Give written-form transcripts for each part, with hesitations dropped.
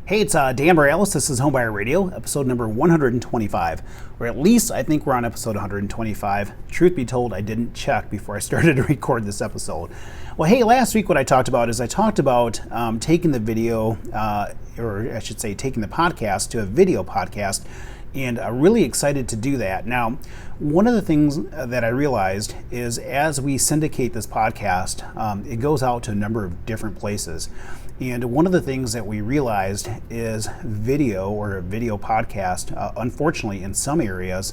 Hey, it's Dan Morales. This is Homebuyer Radio, episode number 125, or at least I think we're on episode 125. Truth be told, I didn't check before I started to record this episode. Well, hey, last week what I talked about taking the video, or I should say taking the podcast to a video podcast, and I'm really excited to do that. Now, one of the things that I realized is as we syndicate this podcast, it goes out to a number of different places. And one of the things that we realized is video or a video podcast, unfortunately, in some areas,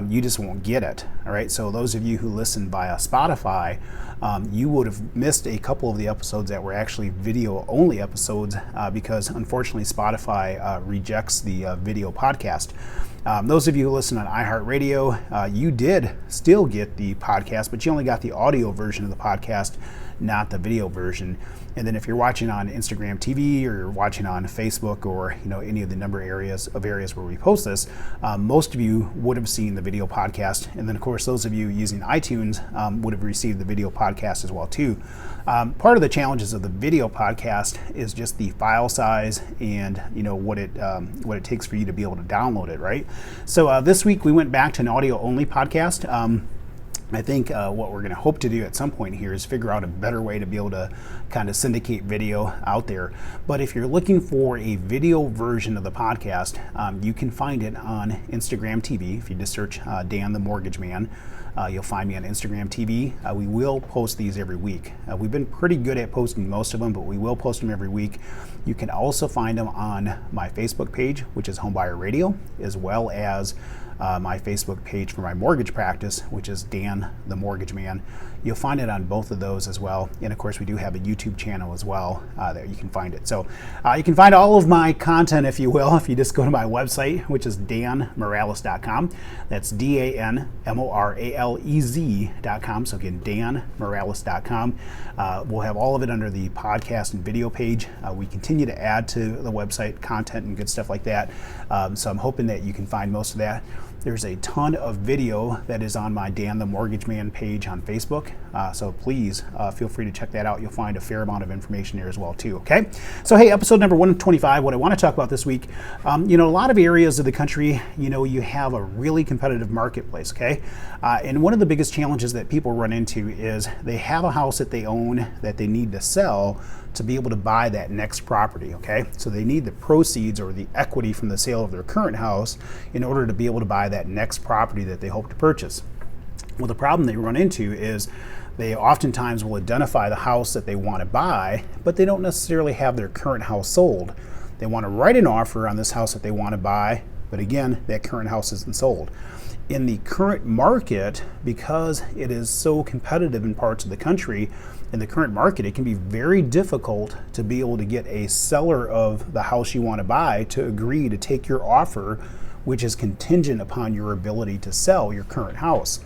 you just won't get it. All right. So those of you who listen via Spotify, you would have missed a couple of the episodes that were actually video only episodes because unfortunately Spotify rejects the video podcast. Those of you who listen on iHeartRadio, you did still get the podcast, but you only got the audio version of the podcast, not the video version. And then if you're watching on Instagram TV or you're watching on Facebook or any of the number of areas where we post this, most of you would have seen the video podcast. And then of course those of you using iTunes would have received the video podcast as well too. Part of the challenges of the video podcast is just the file size and what it takes for you to be able to download it, right? So this week we went back to an audio only podcast. I think what we're going to hope to do at some point here is figure out a better way to be able to kind of syndicate video out there. But if you're looking for a video version of the podcast, you can find it on Instagram TV. If you just search Dan the Mortgage Man, you'll find me on Instagram TV. We will post these every week. We've been pretty good at posting most of them, but we will post them every week. You can also find them on my Facebook page, which is Homebuyer Radio, as well as my Facebook page for my mortgage practice, which is Dan the Mortgage Man. You'll find it on both of those as well. And of course, we do have a YouTube channel as well that you can find it. So you can find all of my content, if you will, if you just go to my website, which is danmorales.com. That's DANMORALEZ.com. So again, danmorales.com. We'll have all of it under the podcast and video page. We continue to add to the website content and good stuff like that. So I'm hoping that you can find most of that. There's a ton of video that is on my Dan the Mortgage Man page on Facebook, so please feel free to check that out. You'll find a fair amount of information there as well too, okay? So hey, episode number 125, what I want to talk about this week, a lot of areas of the country, you have a really competitive marketplace, okay? And one of the biggest challenges that people run into is they have a house that they own that they need to sell to be able to buy that next property, okay? So they need the proceeds or the equity from the sale of their current house in order to be able to buy that next property that they hope to purchase. Well, the problem they run into is they oftentimes will identify the house that they want to buy, but they don't necessarily have their current house sold. They want to write an offer on this house that they want to buy, but again, that current house isn't sold. In the current market, because it is so competitive in parts of the country, in the current market, it can be very difficult to be able to get a seller of the house you want to buy to agree to take your offer, which is contingent upon your ability to sell your current house.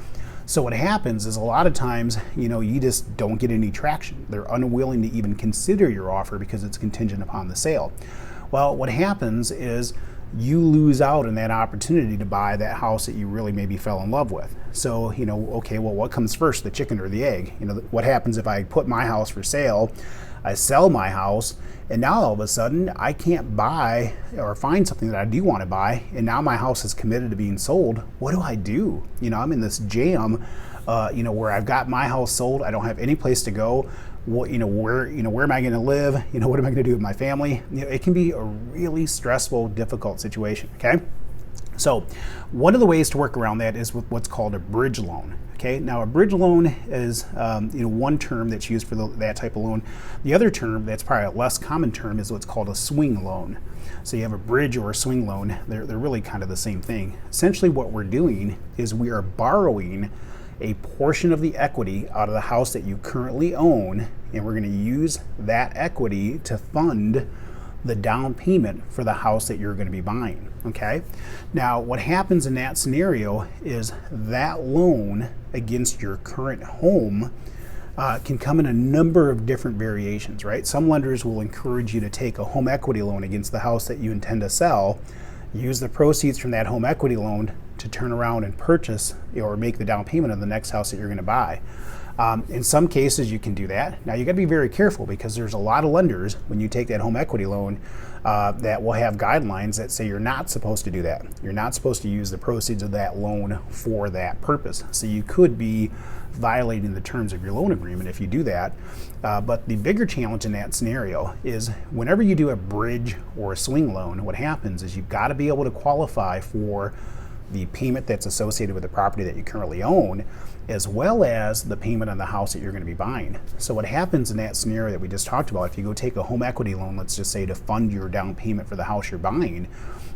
So what happens is a lot of times, you just don't get any traction. They're unwilling to even consider your offer because it's contingent upon the sale. Well, what happens is you lose out on that opportunity to buy that house that you really maybe fell in love with. So, okay, well, what comes first, the chicken or the egg? What happens if I put my house for sale, I sell my house, and now all of a sudden I can't buy or find something that I do want to buy, and now my house is committed to being sold. What do I do? I'm in this jam, where I've got my house sold, I don't have any place to go. Where am I going to live? What am I going to do with my family? It can be a really stressful, difficult situation, okay? So one of the ways to work around that is with what's called a bridge loan. Okay, now a bridge loan is one term that's used for that type of loan. The other term that's probably a less common term is what's called a swing loan. So you have a bridge or a swing loan. They're really kind of the same thing. Essentially what we're doing is we are borrowing a portion of the equity out of the house that you currently own, and we're going to use that equity to fund the down payment for the house that you're going to be buying, okay? Now, what happens in that scenario is that loan against your current home can come in a number of different variations, right? Some lenders will encourage you to take a home equity loan against the house that you intend to sell, use the proceeds from that home equity loan to turn around and purchase or make the down payment of the next house that you're going to buy. In some cases, you can do that. Now, you got to be very careful because there's a lot of lenders when you take that home equity loan that will have guidelines that say you're not supposed to do that. You're not supposed to use the proceeds of that loan for that purpose. So you could be violating the terms of your loan agreement if you do that. But the bigger challenge in that scenario is whenever you do a bridge or a swing loan, what happens is you've got to be able to qualify for the payment that's associated with the property that you currently own, as well as the payment on the house that you're going to be buying. So what happens in that scenario that we just talked about, if you go take a home equity loan, let's just say to fund your down payment for the house you're buying,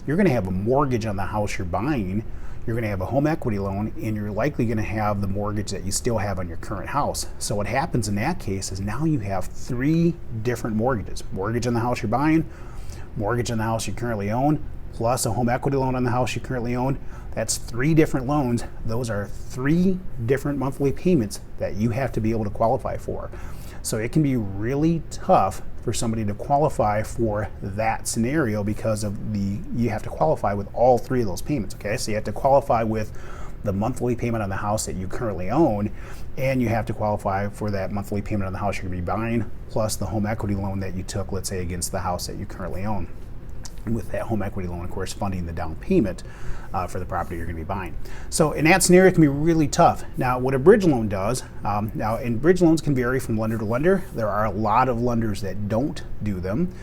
you're going to have a mortgage on the house you're buying, you're going to have a home equity loan, and you're likely going to have the mortgage that you still have on your current house. So what happens in that case is now you have 3 different mortgages. Mortgage on the house you're buying, mortgage on the house you currently own, plus a home equity loan on the house you currently own. That's 3 different loans. Those are 3 different monthly payments that you have to be able to qualify for. So it can be really tough for somebody to qualify for that scenario because of you have to qualify with all 3 of those payments, okay? So you have to qualify with the monthly payment on the house that you currently own, and you have to qualify for that monthly payment on the house you're gonna be buying, plus the home equity loan that you took, let's say, against the house that you currently own. With that home equity loan, of course, funding the down payment for the property you're going to be buying. So in that scenario, it can be really tough. Now, what a bridge loan does, and bridge loans can vary from lender to lender. There are a lot of lenders that don't do them.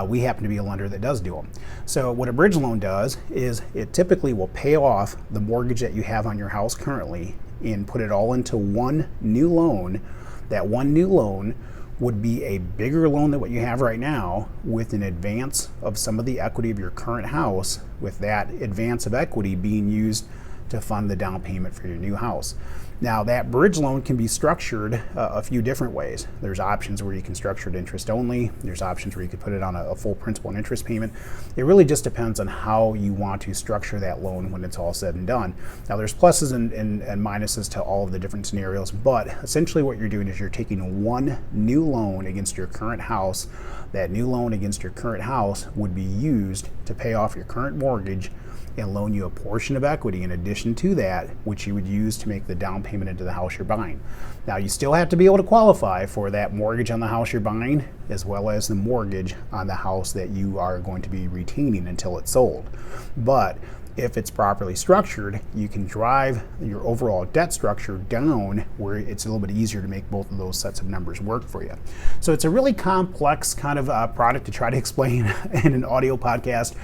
We happen to be a lender that does do them. So what a bridge loan does is it typically will pay off the mortgage that you have on your house currently and put it all into one new loan. That one new loan would be a bigger loan than what you have right now, with an advance of some of the equity of your current house, with that advance of equity being used to fund the down payment for your new house. Now, that bridge loan can be structured a few different ways. There's options where you can structure it interest only. There's options where you could put it on a full principal and interest payment. It really just depends on how you want to structure that loan when it's all said and done. Now, there's pluses and minuses to all of the different scenarios, but essentially what you're doing is you're taking one new loan against your current house. That new loan against your current house would be used to pay off your current mortgage and loan you a portion of equity in addition to that, which you would use to make the down payment into the house you're buying. Now, you still have to be able to qualify for that mortgage on the house you're buying, as well as the mortgage on the house that you are going to be retaining until it's sold. But if it's properly structured, you can drive your overall debt structure down where it's a little bit easier to make both of those sets of numbers work for you. So it's a really complex kind of product to try to explain in an audio podcast.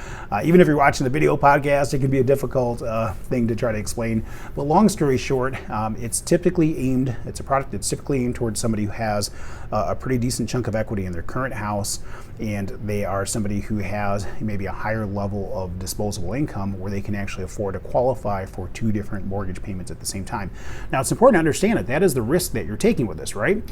Even if you're watching the video podcast, it can be a difficult thing to try to explain. But long story short, it's a product that's typically aimed towards somebody who has a pretty decent chunk of equity in their current house, and they are somebody who has maybe a higher level of disposable income where they can actually afford to qualify for 2 different mortgage payments at the same time. Now, it's important to understand that is the risk that you're taking with this, right?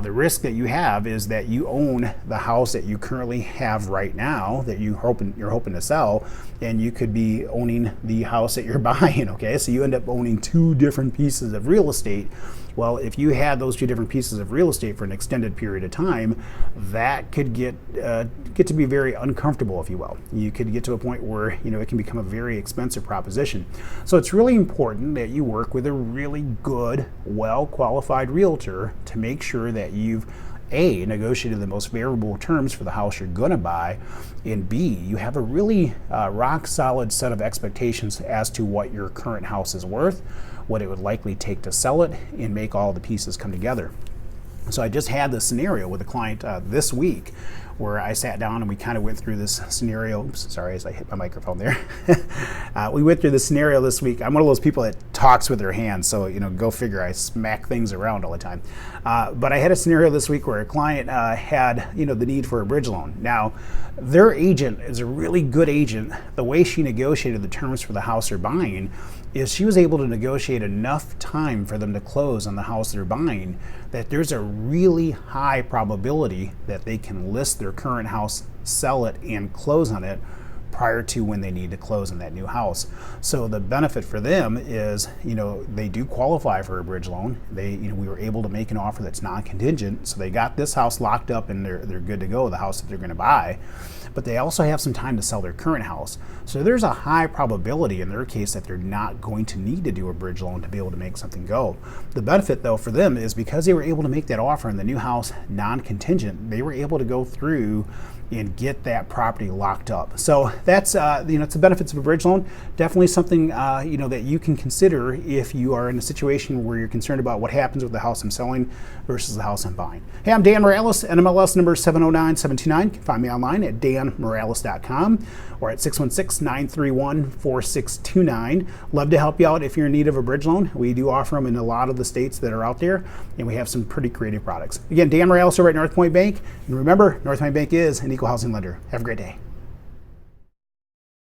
The risk that you have is that you own the house that you currently have right now that you're hoping to sell, and you could be owning the house that you're buying, okay? So you end up owning 2 different pieces of real estate. Well, if you had those 2 different pieces of real estate for an extended period of time, that could get to be very uncomfortable, if you will. You could get to a point where it can become a very expensive proposition. So it's really important that you work with a really good, well-qualified realtor to make sure that you've A, negotiated the most favorable terms for the house you're going to buy, and B, you have a really rock-solid set of expectations as to what your current house is worth, what it would likely take to sell it, and make all the pieces come together. So I just had this scenario with a client this week where I sat down and we kind of went through this scenario. Oops, sorry, as I hit my microphone there. We went through the scenario this week. I'm one of those people that talks with their hands, so go figure, I smack things around all the time. But I had a scenario this week where a client had the need for a bridge loan. Now, their agent is a really good agent. The way she negotiated the terms for the house they're buying is she was able to negotiate enough time for them to close on the house they're buying that there's a really high probability that they can list their current house, sell it, and close on it prior to when they need to close on that new house. So the benefit for them is, they do qualify for a bridge loan. We were able to make an offer that's non-contingent, so they got this house locked up and they're good to go, the house that they're going to buy. but they also have some time to sell their current house. So there's a high probability in their case that they're not going to need to do a bridge loan to be able to make something go. The benefit though for them is because they were able to make that offer on the new house non-contingent, they were able to go through and get that property locked up. So that's it's the benefits of a bridge loan. Definitely something that you can consider if you are in a situation where you're concerned about what happens with the house I'm selling versus the house I'm buying. Hey, I'm Dan Morales, NMLS number 709729. You can find me online at danmorales.com or at 616-931-4629. Love to help you out if you're in need of a bridge loan. We do offer them in a lot of the states that are out there, and we have some pretty creative products. Again, Dan Morales over at North Point Bank. And remember, North Point Bank is an equal housing lender. Have a great day.